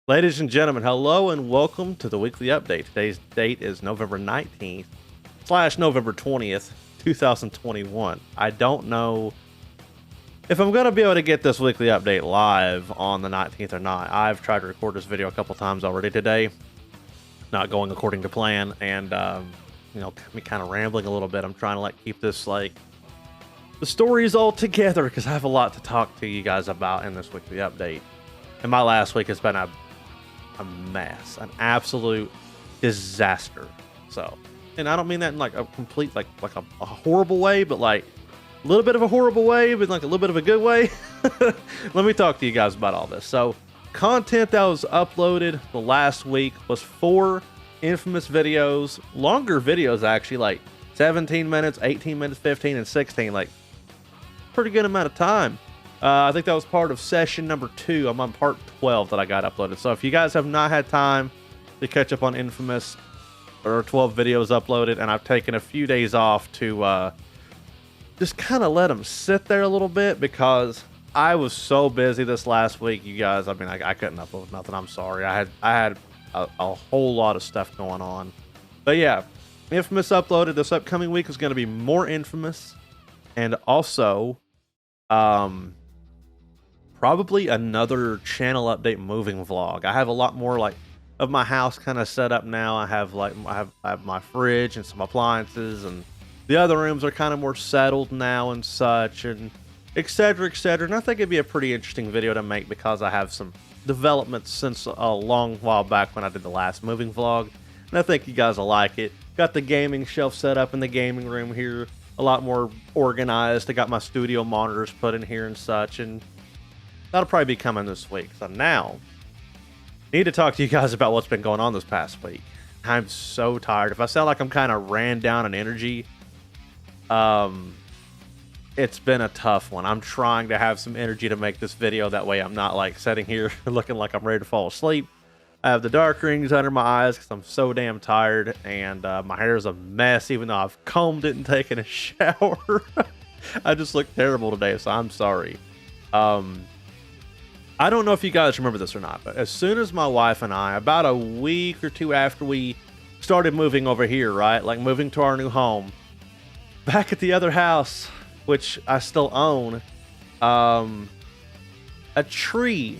Ladies and gentlemen, hello and welcome to the weekly update. Today's date is November 19th / November 20th, 2021. I don't know if I'm going to be able to get this weekly update live on the 19th or not. I've tried to record this video a couple times already today, not going according to plan, and me kind of rambling a little bit. I'm trying to keep this the stories all together because I have a lot to talk to you guys about in this weekly update. And my last week has been a mess, an absolute disaster. So, and I don't mean that in a complete a horrible way, but a little bit of a horrible way, but a little bit of a good way. Let me talk to you guys about all this. So, content that was uploaded the last week was 4 infamous videos, longer videos actually, 17 minutes, 18 minutes, 15, and 16, pretty good amount of time. I think that was part of session number 2. I'm on part 12 that I got uploaded. So if you guys have not had time to catch up on Infamous, or 12 videos uploaded, and I've taken a few days off to just kind of let them sit there a little bit because I was so busy this last week, you guys. I mean, I couldn't upload nothing. I'm sorry. I had a whole lot of stuff going on. But yeah, Infamous uploaded. This upcoming week is going to be more Infamous, and also probably another channel update moving vlog. I have a lot more of my house kind of set up now. I have I have my fridge and some appliances, and the other rooms are kind of more settled now and such, and etc, etc. And I think it'd be a pretty interesting video to make because I have some developments since a long while back when I did the last moving vlog, and I think you guys will like it. Got the gaming shelf set up in the gaming room here, a lot more organized. I got my studio monitors put in here and such, and that'll probably be coming this week. So now, I need to talk to you guys about what's been going on this past week. I'm so tired. If I sound like I'm kind of ran down in energy, it's been a tough one. I'm trying to have some energy to make this video. That way I'm not sitting here looking like I'm ready to fall asleep. I have the dark rings under my eyes because I'm so damn tired, and my hair is a mess even though I've combed it and taken a shower. I just look terrible today, so I'm sorry. I don't know if you guys remember this or not, but as soon as my wife and I, about a week or 2 after we started moving over here, right? Moving to our new home, back at the other house, which I still own, a tree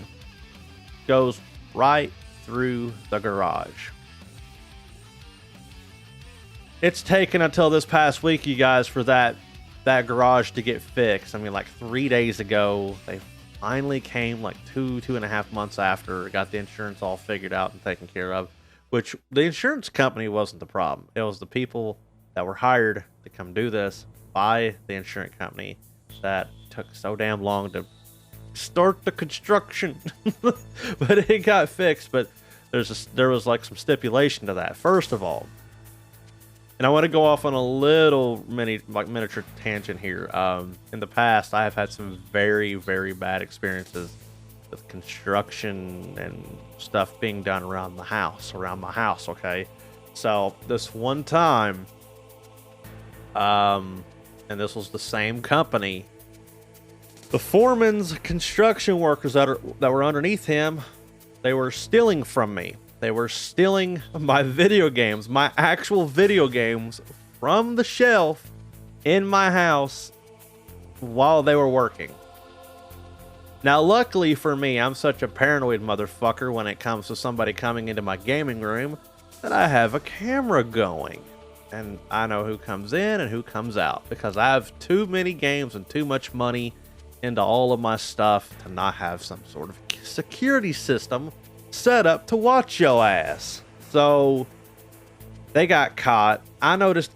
goes right through the garage. It's taken until this past week, you guys, for that garage to get fixed. I mean, 3 days ago, they finally came 2.5 months after, got the insurance all figured out and taken care of, which the insurance company wasn't the problem. It was the people that were hired to come do this by the insurance company that took so damn long to start the construction. But it got fixed. But there was some stipulation to that. First of all, and I want to go off on a little miniature tangent here. In the past, I have had some very, very bad experiences with construction and stuff being done around my house, okay? So this one time, and this was the same company, the foreman's construction workers that were underneath him, they were stealing from me. They were stealing my video games, my actual video games, from the shelf in my house while they were working. Now, luckily for me, I'm such a paranoid motherfucker when it comes to somebody coming into my gaming room that I have a camera going. And I know who comes in and who comes out because I have too many games and too much money into all of my stuff to not have some sort of security system set up to watch your ass. So they got caught. I noticed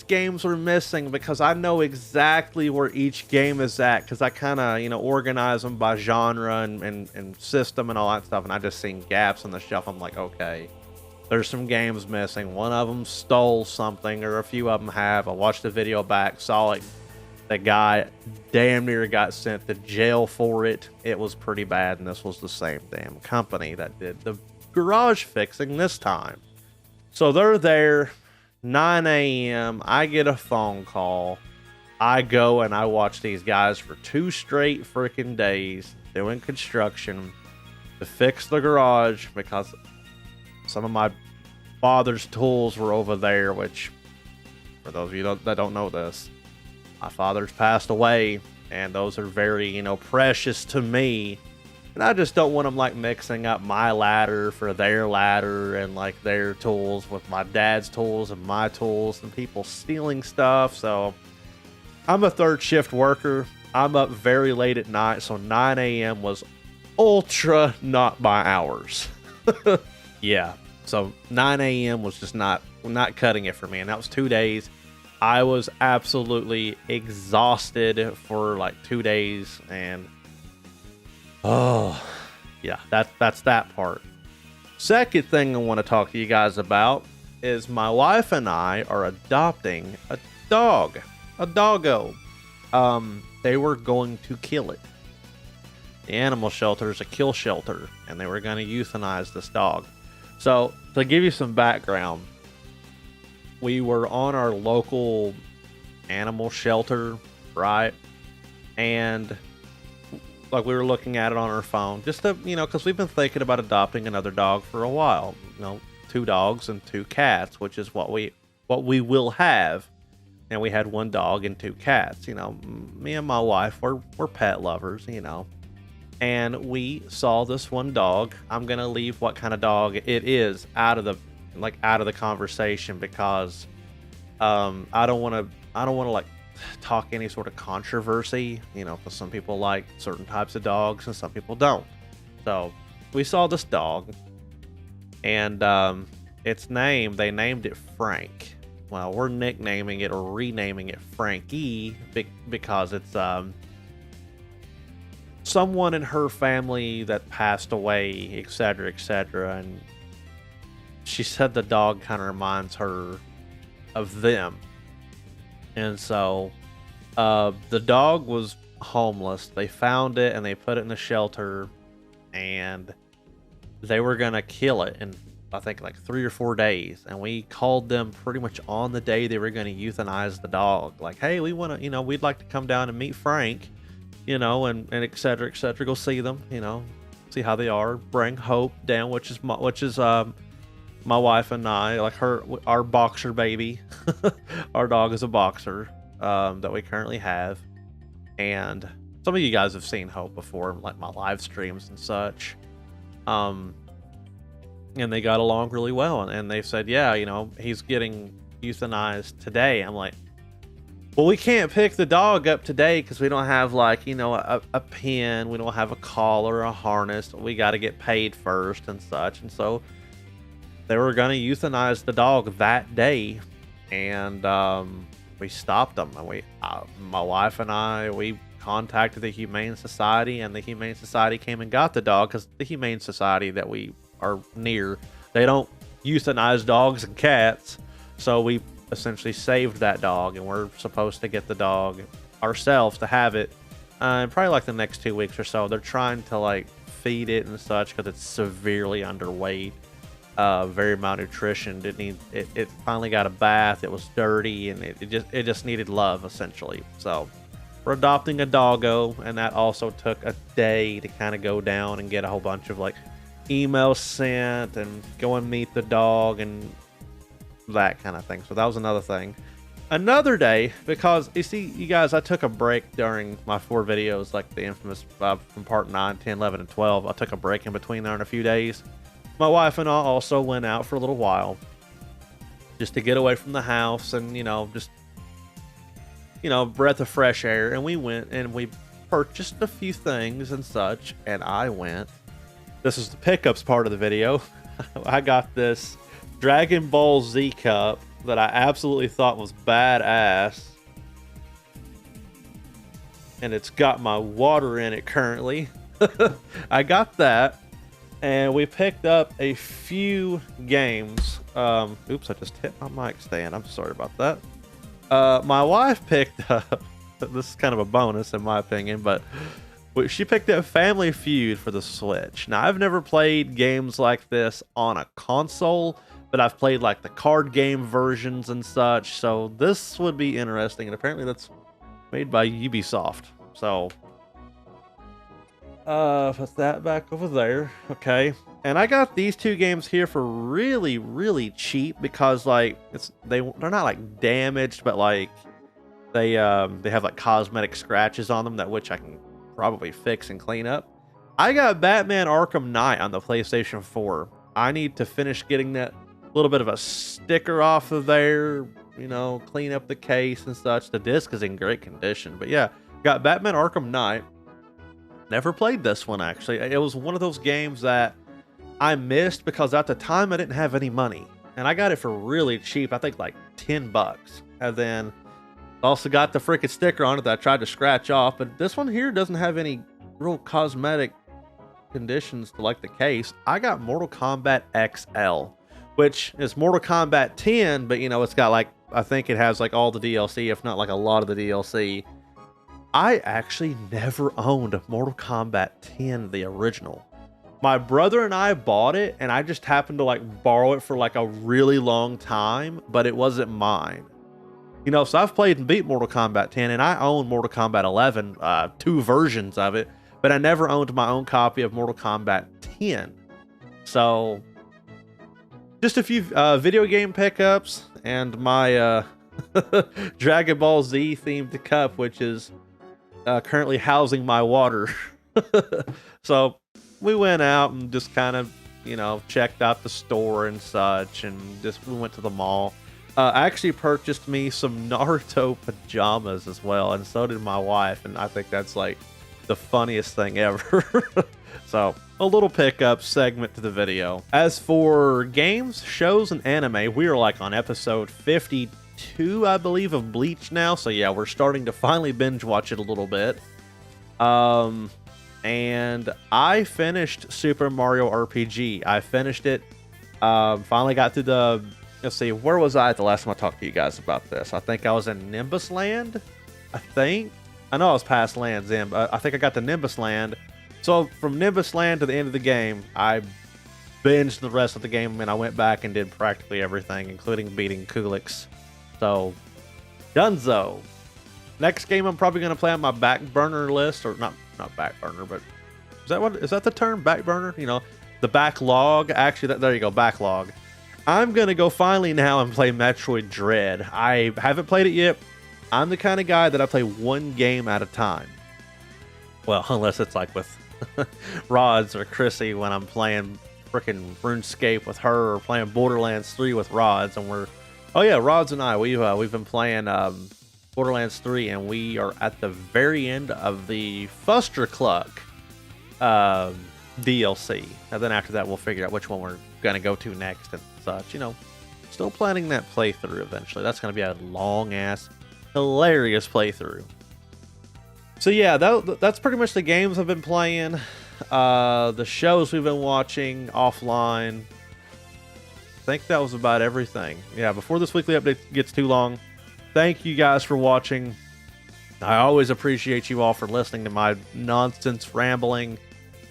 games were missing because I know exactly where each game is at because I kind of organize them by genre and system and all that stuff, and I just seen gaps on the shelf. I'm like, okay, there's some games missing. One of them stole something, or a few of them have. I watched the video back, saw it. The guy damn near got sent to jail for it. It was pretty bad, and this was the same damn company that did the garage fixing this time. So they're there, 9 a.m. I get a phone call. I go and I watch these guys for 2 straight freaking days doing construction. to fix the garage because some of my father's tools were over there, which, for those of you that don't know this, my father's passed away, and those are very, you know, precious to me. And I just don't want them, like, mixing up my ladder for their ladder and, like, their tools with my dad's tools and my tools and people stealing stuff. So I'm a third shift worker. I'm up very late at night, so 9 a.m. was ultra not my hours. Yeah, so 9 a.m. was just not cutting it for me, and that was 2 days. I was absolutely exhausted for like 2 days, and oh yeah, that's that part. Second thing I want to talk to you guys about is my wife and I are adopting a dog, a doggo. They were going to kill it. The animal shelter is a kill shelter, and they were going to euthanize this dog. So, to give you some background, we were on our local animal shelter, right? And, like, we were looking at it on our phone, just to, you know, because we've been thinking about adopting another dog for a while. You know, 2 dogs and 2 cats, which is what we will have. And we had 1 dog and 2 cats. You know, me and my wife, we're pet lovers, you know. And we saw this 1 dog. I'm gonna leave what kind of dog it is out of the conversation because I don't want to like talk any sort of controversy, you know, because some people like certain types of dogs and some people don't. So we saw this dog, and they named it Frank. Well, we're nicknaming it or renaming it Frankie because it's someone in her family that passed away, etc., etc. And she said the dog kind of reminds her of them. And so the dog was homeless. They found it and they put it in the shelter, and they were gonna kill it in, I think, like 3 or 4 days. And we called them pretty much on the day they were going to euthanize the dog. Like, hey, we want to, you know, we'd like to come down and meet Frank, you know, and et cetera, et cetera. Go see them, you know, see how they are. Bring Hope down, which is my wife and I, like our boxer baby. Our dog is a boxer that we currently have. And some of you guys have seen Hope before, like my live streams and such. And they got along really well, and they said, yeah, you know, he's getting euthanized today. I'm like, well, we can't pick the dog up today because we don't have, like, you know, a pin, we don't have a collar, a harness, we got to get paid first and such. And so they were going to euthanize the dog that day, and we stopped them. And my wife and I, we contacted the Humane Society, and the Humane Society came and got the dog, because the Humane Society that we are near, they don't euthanize dogs and cats. So we essentially saved that dog, and we're supposed to get the dog ourselves to have it in probably like the next 2 weeks or so. They're trying to like feed it and such because it's severely underweight, very malnutrition. It finally got a bath. It was dirty, and it just needed love, essentially. So we're adopting a doggo, and that also took a day to kind of go down and get a whole bunch of like emails sent and go and meet the dog and that kind of thing. So that was another thing. Another day, because you see, you guys, I took a break during my 4 videos, like the infamous from part 9, 10, 11, and 12. I took a break in between there in a few days. My wife and I also went out for a little while just to get away from the house and, you know, just, you know, breath of fresh air. And we went and we purchased a few things and such, and I went. This is the pickups part of the video. I got this Dragon Ball Z cup that I absolutely thought was badass. And it's got my water in it currently. I got that. And we picked up a few games. Oops, I just hit my mic stand. I'm sorry about that. My wife picked up, this is kind of a bonus in my opinion, but she picked up Family Feud for the Switch. Now, I've never played games like this on a console, but I've played like the card game versions and such, so this would be interesting. And apparently that's made by Ubisoft. So Put that back over there. Okay. And I got these two games here for really, really cheap because like they're not like damaged, but like they have like cosmetic scratches on them that which I can probably fix and clean up. I got Batman Arkham Knight on the PlayStation 4. I need to finish getting that little bit of a sticker off of there, you know, clean up the case and such. The disc is in great condition, but yeah, got Batman Arkham Knight. Never played this one actually. It was one of those games that I missed because at the time I didn't have any money, and I got it for really cheap. I think like $10, and then also got the freaking sticker on it that I tried to scratch off. But this one here doesn't have any real cosmetic conditions to like the case. I got Mortal Kombat XL, which is Mortal Kombat 10, but you know it's got like, I think it has like all the DLC, if not like a lot of the DLC. I actually never owned Mortal Kombat 10, the original. My brother and I bought it, and I just happened to like borrow it for like a really long time, but it wasn't mine. You know, so I've played and beat Mortal Kombat 10, and I own Mortal Kombat 11, two versions of it, but I never owned my own copy of Mortal Kombat 10. So, just a few video game pickups, and my Dragon Ball Z themed cup, which is currently housing my water. So we went out and just kind of, you know, checked out the store and such, and just we went to the mall. I actually purchased me some Naruto pajamas as well, and so did my wife, and I think that's like the funniest thing ever. So a little pickup segment to the video. As for games, shows, and anime, we are like on episode 52, I believe, of Bleach now. So yeah, we're starting to finally binge watch it a little bit. And I finished Super Mario RPG. I finished it. Finally got through the, let's see, where was I the last time I talked to you guys about this? I think I was in Nimbus Land. I know I was past Land's End, but I think I got to Nimbus Land. So from Nimbus Land to the end of the game, I binged the rest of the game, and I went back and did practically everything, including beating Kulix. So, donezo. Next game I'm probably going to play on my back burner list, or not back burner, but is that the term, back burner? You know, the backlog. Actually, there you go, backlog. I'm going to go finally now and play Metroid Dread. I haven't played it yet. I'm the kind of guy that I play one game at a time. Well, unless it's like with Rods or Chrissy when I'm playing freaking RuneScape with her, or playing Borderlands 3 with Rods, and Rods and I, we've been playing Borderlands 3, and we are at the very end of the Fustercluck DLC. And then after that, we'll figure out which one we're going to go to next and such. You know, still planning that playthrough eventually. That's going to be a long-ass, hilarious playthrough. So yeah, that's pretty much the games I've been playing. The shows we've been watching offline. I think that was about everything. Yeah, before this weekly update gets too long, thank you guys for watching. I always appreciate you all for listening to my nonsense rambling.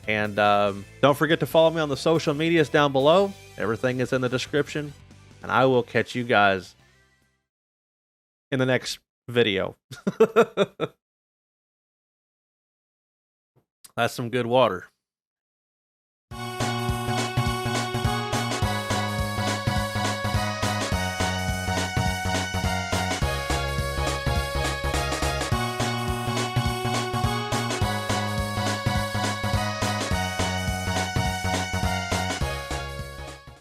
And don't forget to follow me on the social medias down below. Everything is in the description. And I will catch you guys in the next video. That's some good water.